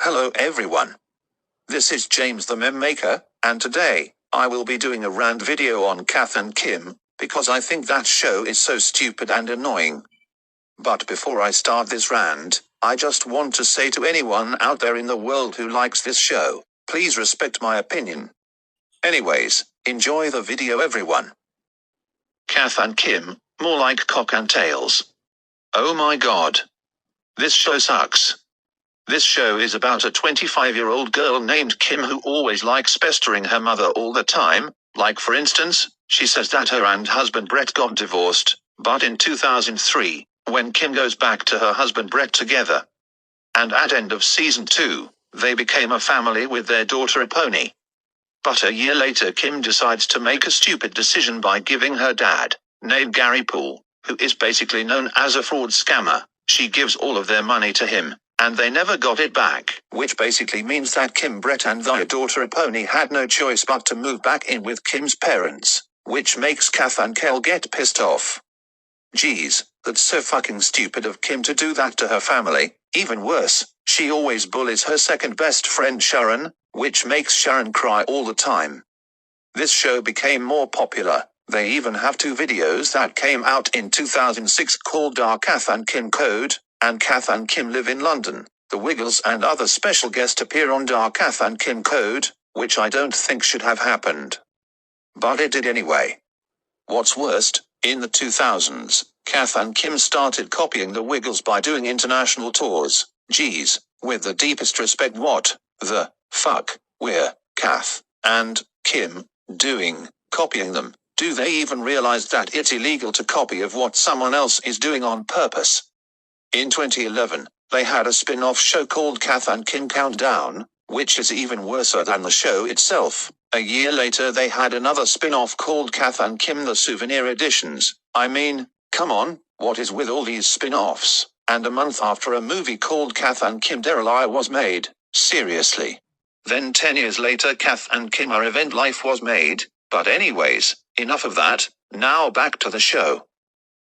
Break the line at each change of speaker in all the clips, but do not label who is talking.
Hello everyone. This is James the Meme Maker, and today, I will be doing a rant video on Kath and Kim, because I think that show is so stupid and annoying. But before I start this rant, I just want to say to anyone out there in the world who likes this show, please respect my opinion. Anyways, enjoy the video everyone. Kath and Kim, more like cock and tails. Oh my god. This show sucks. This show is about a 25-year-old girl named Kim who always likes pestering her mother all the time. Like for instance, she says that her and husband Brett got divorced, but in 2003, when Kim goes back to her husband Brett together. And at end of season 2, they became a family with their daughter a pony. But a year later Kim decides to make a stupid decision by giving her dad, named Gary Poole, who is basically known as a fraud scammer. She gives all of their money to him, and they never got it back, which basically means that Kim, Brett and their daughter a pony had no choice but to move back in with Kim's parents, which makes Kath and Kel get pissed off. Geez, that's so fucking stupid of Kim to do that to her family. Even worse, she always bullies her second best friend Sharon, which makes Sharon cry all the time. This show became more popular. They even have 2 videos that came out in 2006 called Our Kath and Kim Code, and Kath and Kim Live in London. The Wiggles and other special guests appear on Our Kath and Kim Code, which I don't think should have happened. But it did anyway. What's worst, in the 2000s, Kath and Kim started copying the Wiggles by doing international tours. Geez, with the deepest respect, what the fuck we're Kath and Kim doing, copying them? Do they even realize that it's illegal to copy of what someone else is doing on purpose? In 2011, they had a spin-off show called Kath and Kim Countdown, which is even worse than the show itself. A year later they had another spin-off called Kath and Kim The Souvenir Editions. I mean, come on, what is with all these spin-offs? And a month after a movie called Kath and Kim Daryl I was made, seriously. Then 10 years later Kath and Kim Our Event Life was made, but anyways, enough of that, now back to the show.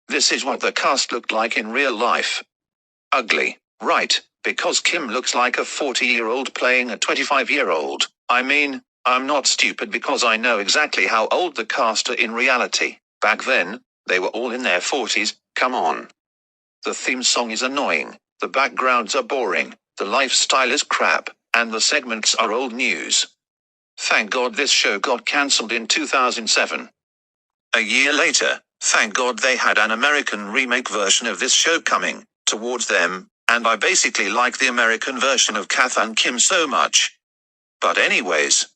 This is what the cast looked like in real life. Ugly, right, because Kim looks like a 40-year-old playing a 25-year-old. I mean, I'm not stupid because I know exactly how old the cast are in reality. Back then, they were all in their 40s, come on. The theme song is annoying, the backgrounds are boring, the lifestyle is crap, and the segments are old news. Thank God this show got cancelled in 2007. A year later, thank God they had an American remake version of this show coming towards them, and I basically like the American version of Kath and Kim so much. But anyways,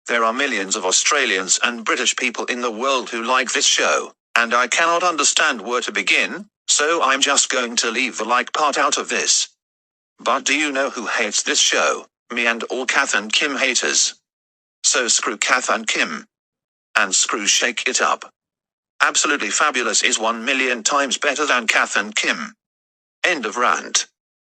there are millions of Australians and British people in the world who like this show, and I cannot understand where to begin, so I'm just going to leave the like part out of this. But do you know who hates this show? Me and all Kath and Kim haters. So screw Kath and Kim. And screw Shake It Up. Absolutely Fabulous is 1,000,000 times better than Kath and Kim. End of rant.